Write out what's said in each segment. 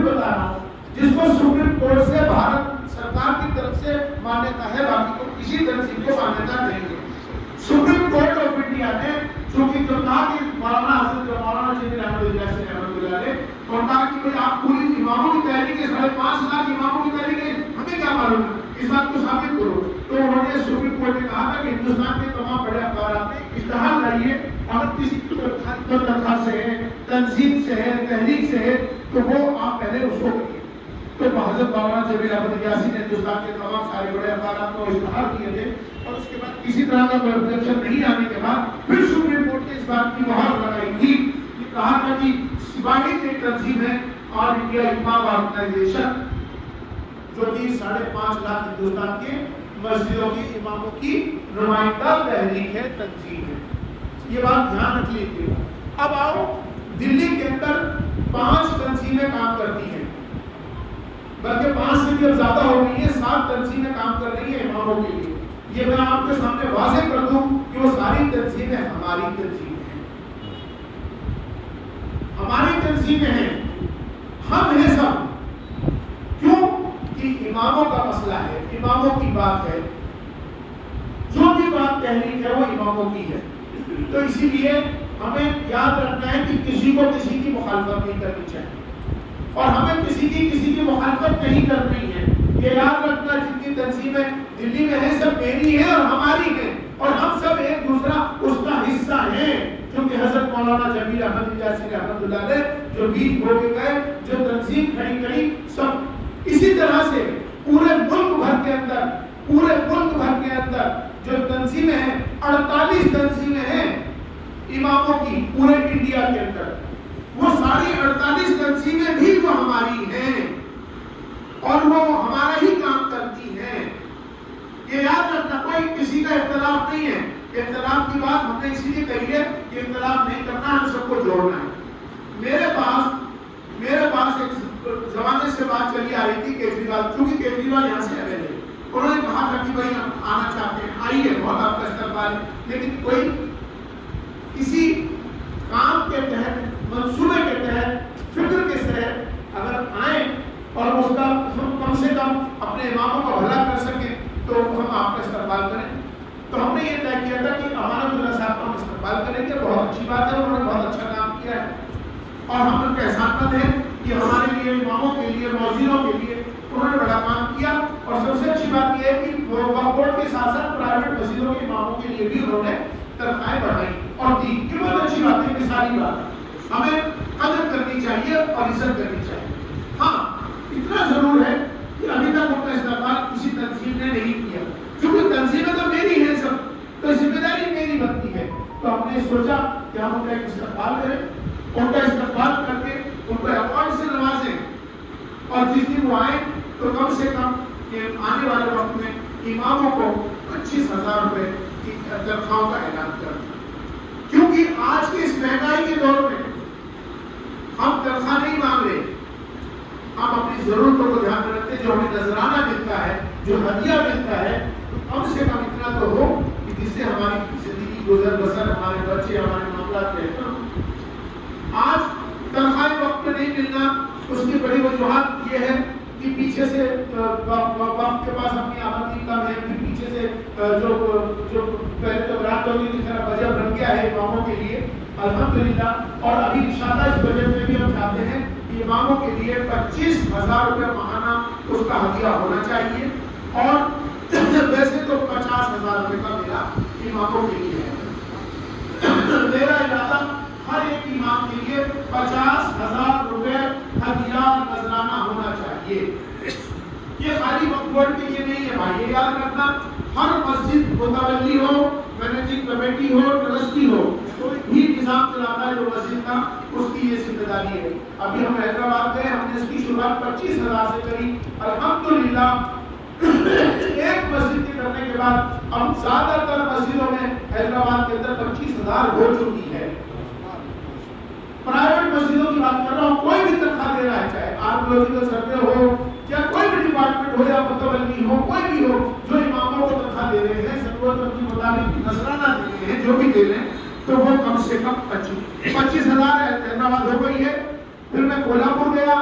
بتا رہا ہوں، جس کو سپریم کورٹ سے بھارت سرکار کی طرف سے مانیتا ہے، باقی کو کسی تنظیم کو مانیتا نہیں ہے۔ سپریم کورٹ آف انڈیا نے چونکہ جو کہا کہ مولانا حضرت مولانا شیخ احمد الیاسی رحمۃ اللہ علیہ اور کہا کہ بھائی آپ پوری اماموں کی تحریک ہے، 5.5 لاکھ اماموں کی تحریک ہے، ہمیں کیا معلوم ہے، اس بات کو ثابت کرو۔ تو انہوں نے سپریم کورٹ نے کہا تھا کہ ہندوستان کے تمام بڑے اخبارات میں اشتہار لائیے، اگر کسی تنخواہ سے ہے، تنظیم سے ہے، تحریک سے ہے، تو وہ آپ پہلے اس کو کریے۔ تو حضرت مولانا جمیل احمد الیاسی نے ہندوستان کے تمام سارے بڑے اخبارات کو اشتہار کیے تھے، اور اس کے بعد کسی طرح کا کوئی آبجیکشن نہیں آنے کے بعد پھر سپریم کورٹ نے اس بات کی گہار لگائی تھی، یہ کہا تھا کہ سپاہی ایک تنظیم ہے اور انڈیا امام آرگنائزیشن جو کہ 5.5 لاکھ ہندوستان کے مسجدوں کی اماموں کی نمائندہ تحریک ہے، تنظیم ہے۔ یہ بات دھیان رکھ لیجیے۔ اب آؤ، دلی کے اندر 5 تنظیمیں کام کرتی ہیں، بلکہ 5 سے بھی اب زیادہ ہو گئی ہیں، 7 تنظیمیں کام کر رہی ہیں اماموں کے لیے۔ یہ میں آپ کے سامنے واضح کر دوں کہ وہ ساری تنظیمیں ہماری تنظیمیں ہیں، ہماری تنظیمیں ہیں، ہم ہیں سب۔ کیوں کہ اماموں کا مسئلہ ہے، اماموں کی بات ہے، جو بھی بات تحریک ہے وہ اماموں کی ہے۔ تو اسی لیے ہمیں یاد رکھنا ہے کہ کسی کو کسی کی مخالفت نہیں کرنی چاہیے، اور ہمیں کسی کی مخالفت نہیں کرنی ہے۔ یہ یاد رکھنا جتنی تنظیمیں دلی میں ہیں سب میری ہیں اور ہماری ہیں، اور ہم سب ایک دوسرا اس کا حصہ ہیں، کیونکہ حضرت مولانا جمیل احمد الیاسی رحمۃ اللہ علیہ جو بیت ہو کے گئے، جو تنظیم کھڑی کری، سب اسی طرح سے پورے ملک بھر کے اندر جو تنظیمیں ہیں، 48 تنظیمیں ہیں اماموں کی پورے انڈیا کے اندر، وہ ساری 48 تنظیمیں بھی وہ ہماری ہیں اور وہ ہمارا ہی کام کرتی ہیں۔ یہ یاد رکھنا، کوئی کسی کا اختلاف نہیں ہے۔ اختلاف کی بات ہم نے اسی لیے کہی ہے کہ اختلاف نہیں کرنا، ہم سب کو جوڑنا ہے۔ میرے پاس ایک زمانے سے بات چلی آ رہی تھی کیجریوال، چونکہ کیجریوال یہاں سے ایم ایل اے، انہوں نے کہا تھا کہ بھائی ہم آنا چاہتے ہیں، آئیے، بہت آپ کا استقبال ہے، لیکن کوئی کسی کام کے تحت، منصوبے کے تحت، فکر کے تحت اگر آئیں اور اس کا کم سے کم اپنے اماموں کا بھلا کر سکیں تو ہم آپ کا استقبال کریں۔ تو ہم نے یہ طے کیا تھا کہ امانت اللہ صاحب کا ہم استقبال کریں گے، بہت اچھی بات ہے، انہوں نے بہت اچھا کام کیا ہے اور ہم ان کا احسان مند ہیں کہ ہمارے لیے، اماموں کے لیے، موذنوں کے لیے انہوں نے بڑا کام کیا۔ اور سب سے اچھی بات یہ ہے کہ وقف بورڈ کے ساتھ ساتھ پرائیویٹ مسجدوں کے اماموں کے لیے بھی انہوں نے تنخواہیں بڑھائی اور دی۔ یہ بہت اچھی بات ہے، مثالی بات ہے، ہمیں قدر کرنی چاہیے اور عزت کرنی چاہیے۔ ہاں، اتنا ضرور ہے کہ ابھی تک ان کا استقبال کسی تنظیم نے نہیں کیا، کیونکہ تنظیمیں تو میری ہیں سب، تو ذمہ داری میری بنتی ہے۔ تو ہم نے سوچا کہ ہم ان کا ایک استقبال کریں، ان کا استقبال کر کے ان کو ایوارڈ سے نوازیں، اور جس دن وہ آئیں تو کم سے کم آنے والے وقت میں اماموں کو 25,000 روپے کی تنخواہوں کا اعلان کریں، کیونکہ آج کے اس مہنگائی کے دور میں ہم تنخواہ نہیں مانگ رہے، ہم اپنی ضرورتوں کو دھیان میں رکھتے ہیں۔ جو ہمیں نذرانہ ملتا ہے، جو ہدیہ ملتا ہے، تو کم سے کم اتنا تو ہو کہ جس سے ہماری زندگی گزر بسر، ہمارے بچے، ہمارے معاملات بہتر ہوں۔ آج تنخواہ وقت میں نہیں ملنا، اس کی بڑی وجوہات یہ ہے کہ پیچھے سے وقت کے پاس اپنی آمدنی کم ہے، پھر پیچھے سے جو پہلے تو برات ہوگی کی طرح بجٹ بن گیا ہے اماموں کے لیے الحمدللہ، اور ابھی انشاءاللہ اس بجٹ میں بھی ہم چاہتے ہیں کہ اماموں کے لیے 25,000 روپے ماہانہ اس کا ہدیہ ہونا چاہیے، اور ویسے تو 50,000 روپے کا میرا اماموں کے لیے ہے۔ میرا ارادہ ہر ایک امام کے لیے 50,000 روپے ہدیہ نذرانہ ہونا چاہیے۔ یہ خالی وقف بورڈ کے لیے نہیں ہے بھائی، یہ یاد رکھنا، ہر مسجد متولی ہو، مینیجنگ کمیٹی ہو، ٹرسٹی ہو، کوئی بھی نظام چلاتا ہے جو مسجد کا، اس کی یہ ذمہ داری ہے۔ ابھی ہم حیدرآباد گئے، ہم نے اس کی شروعات 25,000 سے کری، الحمدللہ ایک مسجد کے کرنے کے بعد اب زیادہ تر مسجدوں میں حیدرآباد کے اندر 25,000 ہو چکی ہے۔ پرائیویٹ مسجدوں کی بات کر رہا ہوں، کوئی بھی تنخواہ دے رہا ہے، چاہے آرکیولوجیکل سروے ہو یا کوئی بھی ڈپارٹمنٹ ہو یا متولی ہو، کوئی بھی ہو، جو اماموں کو تنخواہ دے رہے ہیں، ضرورت کے مطابق نذرانہ دے رہے ہیں، جو بھی دے رہے ہیں، تو وہ کم سے کم 25,000 حیدرآباد ہو گئی ہے۔ پھر میں کولہاپور گیا،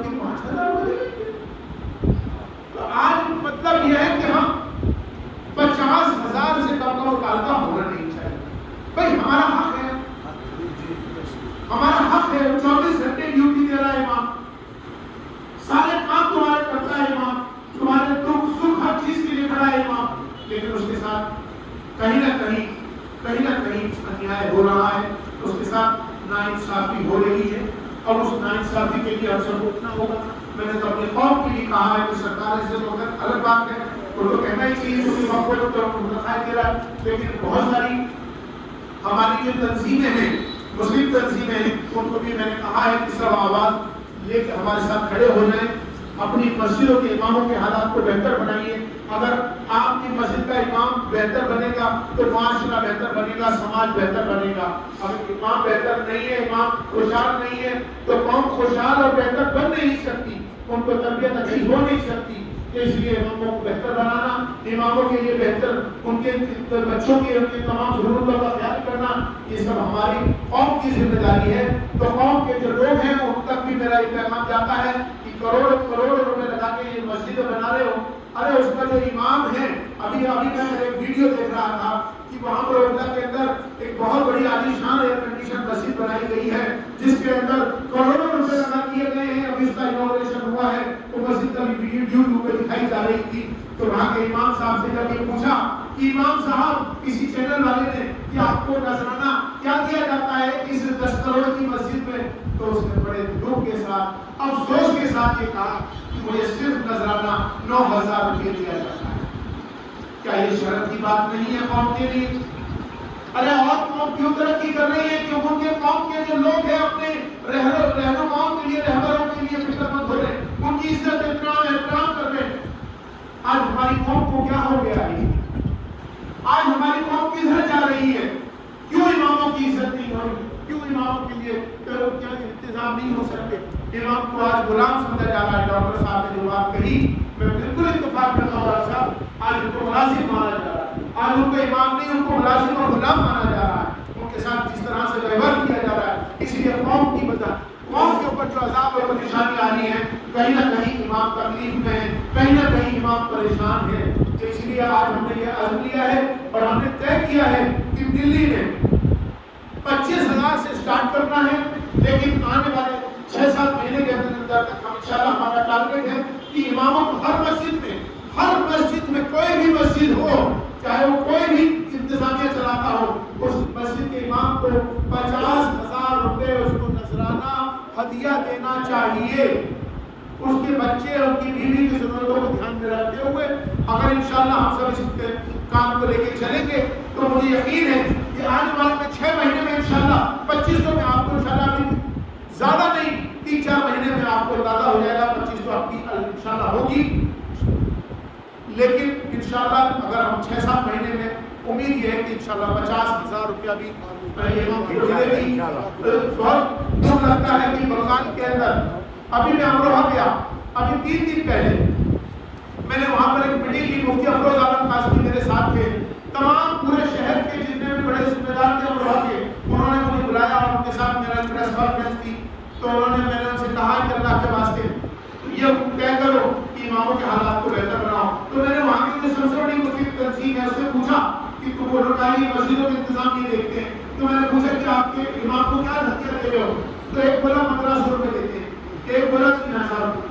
اور کی 5000 ہو جائیں گے. تو آج مطلب یہ ہے کہ ہم 50,000 سے کم کا مطالبہ ہونا نہیں چاہیے. بھائی ہمارا حق ہے, ہمارا حق ہے. 24 گھنٹے ڈیوٹی دے رہا ہے امام, سارے کام تمہارے کرتا ہے امام, تمہارے دکھ سکھ ہر چیز کے لیے کھڑا ہے امام, لیکن اس کے ساتھ کہیں نہ کہیں انیائے ہو رہا ہے, اس کے ساتھ ناانصافی ہو رہی ہے, اور اس ناانصافی کے لیے ہم سب کو اٹھنا ہوگا. میں نے تو اپنے قوم کے لیے کہا ہے کہ سرکار سے تو الگ بات ہے, تو لوگ کہنا ہی چاہیے کہ مقبول تو دکھائی دے رہا ہے, لیکن بہت ساری ہماری جو تنظیمیں ہیں, مسلم تنظیمیں ہیں, ان کو بھی میں نے کہا ہے کہ سب آواز لے کے ہمارے ساتھ کھڑے ہو جائیں, اپنی مسجدوں کے اماموں کے حالات کو بہتر بنائیے. اگر آپ کی مسجد کا امام بہتر بنے گا تو معاشرہ بہتر بنے گا, سماج بہتر بنے گا. اگر امام بہتر نہیں ہے, امام خوشحال نہیں ہے, تو قوم خوشحال اور بہتر بن نہیں سکتی, ان کو تربیت اچھی ہو نہیں سکتی. اس لیے اماموں کو بہتر بنانا, اماموں کے لیے بہتر, ان کے بچوں کی ان کی تمام ضرورتوں کا خیال کرنا, یہ سب ہماری قوم کی ذمہ داری ہے. تو قوم کے جو لوگ ہیں ان تک بھی میرا یہ پیغام جاتا ہے کہ کروڑ روپے لگا کے یہ مسجد بنا رہے ہو, ارے اس کا جو امام ہے, ابھی میں ایک ویڈیو دیکھ رہا تھا کہ وہاں پر اوکھلا کے اندر ایک بہت بڑی عالیشان ایئر کنڈیشن مسجد بنائی گئی ہے, جس کے اندر کروڑوں روپے لگا دیے گئے ہیں. ابھی اس کا انوگریشن ہوا ہے, وہ مسجد کا یوٹیوب پہ دکھائی جا رہی تھی. تو وہاں کے امام صاحب سے جب یہ پوچھا کہ امام صاحب کسی چینل والے نے کہ آپ کو نذرانہ کیا دیا جاتا ہے اس 10 کروڑ کی مسجد میں, تو اس نے بڑے دکھ کے ساتھ افسوس کے ساتھ یہ کہا کہ مجھے صرف نذرانہ 9,000 روپے دیا جاتا ہے. کیا یہ شرم کی بات نہیں ہے قوم کے لیے؟ ارے اور قوم کیوں ترقی کر رہی ہے؟ کیوں ان کے قوم کے جو لوگ ہیں اپنے رہنماؤں کے لیے, رہبروں کے لیے فکر مند ہو رہے, ان کی عزت احترام کر رہے. آج ہماری قوم کو کیا ہو گیا ہے؟ آج ہماری قوم کدھر جا رہی ہے؟ کیوں اماموں کی عزت نہیں ہو رہی؟ کیوں اماموں کے لیے کیا انتظام نہیں ہو سکتے؟ امام کو آج غلام سمجھا جا رہا ہے. ڈاکٹر صاحب نے جو بات کہی میں بالکل اتفاق کرتا ہوں. ڈاکٹر صاحب آج ان کو ملازم مانا جا رہا ہے, آج ان کو امام نہیں, ان کو ملازم اور غلام مانا جا رہا ہے. ان کے ساتھ جس طرح سے ویوہار کیا جا رہا ہے, اس لیے قوم کی وجہ, قوم کے اوپر جو عذاب اور پریشانی آ رہی ہے, کہیں نہ کہیں امام تکلیف میں ہے, کہیں نہ کہیں امام پریشان ہے. تو اس لیے آج ہم نے یہ عزم لیا ہے اور ہم نے طے کیا ہے کہ دلی میں 25,000 سے اسٹارٹ کرنا ہے, لیکن آنے والے 6-7 مہینے کے اندر تک ہم انشاءاللہ ہمارا ٹارگیٹ ہے کہ اماموں کو ہر مسجد میں کوئی بھی مسجد ہو, چاہے وہ کوئی بھی انتظامیہ چلاتا ہو, اس مسجد کے امام کو 50,000 روپے اس کو نذرانہ ہدیہ دینا چاہیے. اس کے بچے اور ان کی بیوی کی ضرورتوں کو دھیان میں رکھتے ہوئے اگر انشاءاللہ ہم سب اس کام کو لے کے چلیں گے تو مجھے یقین ہے کہ آنے والے میں 6 مہینے میں انشاءاللہ 2500 میں آپ کو انشاءاللہ بھی زیادہ نہیں 3-4 مہینے میں آپ کو اندازہ ہو جائے گا 2500 آپ کی انشاءاللہ ہوگی. لیکن انشاءاللہ اگر ہم 6-7 مہینے میں امید یہ ہے کہ انشاءاللہ 50,000 روپیہ بھی ملے گی. بہت دکھ لگتا ہے کہ بلغان کے اندر ابھی میں امروہہ گیا, ابھی 3 دن پہلے میں نے وہاں پر ایک میٹنگ کی, مفتی افروز عالم قاسمی میرے ساتھ تھے, تمام پورے شہر کے جتنے بھی بڑے ذمہ دار تھے امروہہ کے, انہوں نے مجھے بلایا اور ان کے ساتھ میرا پریس کانفرنس تھی. تو میں نے ان سے کہا کہ اللہ کے واسطے یہ طے کرو کہ اماموں کے حالات کو بہتر بناؤ. تو میں نے وہاں کی جو سب سے بڑی مسلم تنظیم ہے اس سے پوچھا کہ تم وہ لوٹائی مسجدوں کے انتظام نہیں دیکھتے ہیں, تو میں نے پوچھا کہ آپ کے امام کو کیا ہتھیار دے رہے ہو؟ تو ایک بولا 1,500 روپے دیتے ہیں, ایک بولا 3,000 روپے.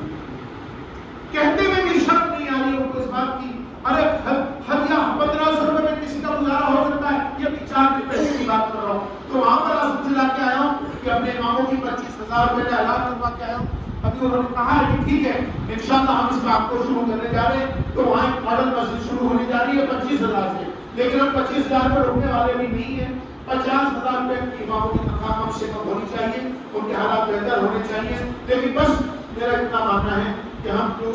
کہتے میں بھی شرم نہیں آ رہی ان کو اس بات کی. ارے ہتھیار 1,500 روپے میں کسی کا گزارا ہو سکتا ہے, یہ بھی 4 پیسے کی بات کر رہا ہوں. تو وہاں پر آسف لا کے آیا ہوں کہ اپنے اماموں کی 25,000 روپے کا اعلان کروا کے آیا ہوں. ابھی انہوں نے کہا ہے کہ ٹھیک ہے انشاءاللہ ہم اس کام کو شروع کرنے جا رہے ہیں. تو وہاں ایک ماڈل مسجد شروع ہونے جا رہی ہے 25,000 سے, لیکن ہم 25,000 پر رکنے والے بھی نہیں ہیں. 50,000 روپے اماموں کی تنخواہ کم سے کم ہونی چاہیے, ان کے حالات بہتر ہونے چاہیے. لیکن بس میرا اتنا ماننا ہے کہ ہم جو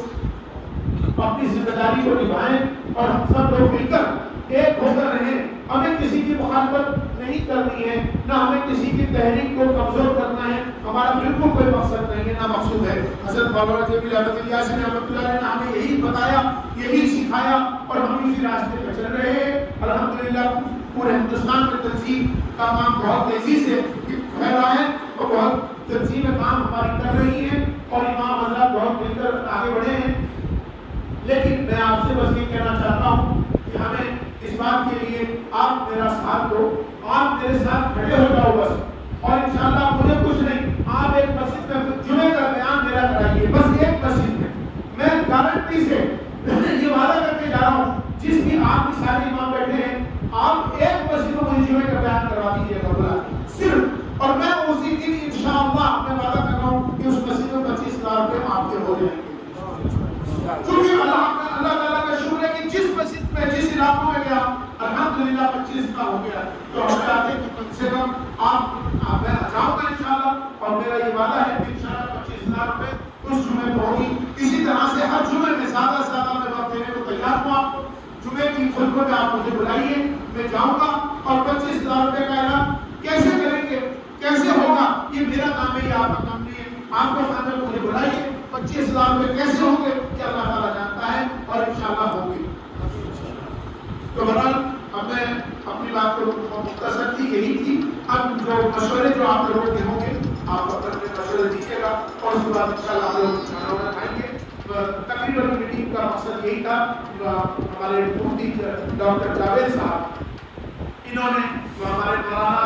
اپنی ذمہ داری کو نبھائیں اور ہم سب لوگ مل کر ایک ہو کر رہیں. ہمیں کسی کی مخالفت نہیں کرنی ہے, نہ ہمیں کسی کی تحریک کو کمزور کرنا ہے. ہمارا بالکل کوئی مقصد نہیں ہے, نہ مقصود ہے. حضرت مولانا جمیل احمد الیاسی رحمۃ اللہ علیہ نے ہمیں یہی بتایا, یہی سکھایا اور ہم اسی راستے پہ چل رہے ہیں. الحمدللہ پورے ہندوستان میں تنظیم کا کام بہت تیزی سے پھیلا ہے اور بہت تنظیمیں کام ہماری کر رہی ہیں. اور امام لیکن میں آپ سے بس یہ کہنا چاہتا ہوں کہ ہمیں اس بات کے لیے آپ میرا ساتھ دو، آپ میرے ساتھ کھڑے ہو جاؤ بس، اور انشاءاللہ مجھے کچھ نہیں، آپ ایک مسجد میں جمعے کا بیان میرا کرائیے، بس ایک مسجد میں گارنٹی سے یہ وعدہ کر کے جا رہا ہوں، جس بھی آپ کی سارے امام بیٹھے ہیں، آپ ایک مسجد میں مجھے جمعے کا بیان کروا دیجیے گا بلا صرف، اور میں اسی دن انشاءاللہ میں وعدہ کر رہا ہوں کہ اس مسجد میں 25,000 روپے آپ کے ہو جائیں گے، کیونکہ اللہ تعالیٰ کا شکر ہے کہ جس مسجد میں جس علاقوں میں گیا الحمدللہ 25 کا ہو گیا، تو ہم چاہتے ہیں کہ کم سے کم میں جاؤں گا انشاءاللہ، اور میرا یہ وعدہ ہے کہ انشاءاللہ 25,000 روپے اس جمعے کو ہوگی۔ اسی طرح سے ہر جمعے میں زیادہ سے زیادہ میں وقت دینے کو تیار ہوں آپ کو، جمعے کی خطبے میں آپ مجھے بلائیے، میں جاؤں گا، اور 25,000 روپے کا اعلان کیسے کریں گے، کیسے ہوگا، یہ میرا کام ہے، یہ آپ کا کام نہیں ہے، آپ کو خانے میں مجھے بلائیے، 25,000 روپے کیسے ہوں گے یہ اللہ تعالیٰ جانتا ہے، اور انشاءاللہ ہوں گے۔ تو بہرحال اب میں اپنی بات کو مختصر تھی، یہی تھی، اب جو مشورے جو آپ لوگوں کے ہوں گے آپ اپنے مشورے دیجیے گا، اور اس کے بعد انشاءاللہ ہم لوگ کھانا کھائیں گے۔ تقریباً میٹنگ کا مقصد یہی تھا، ہمارے مفتی ڈاکٹر جاوید صاحب انہوں نے ہمارے مولانا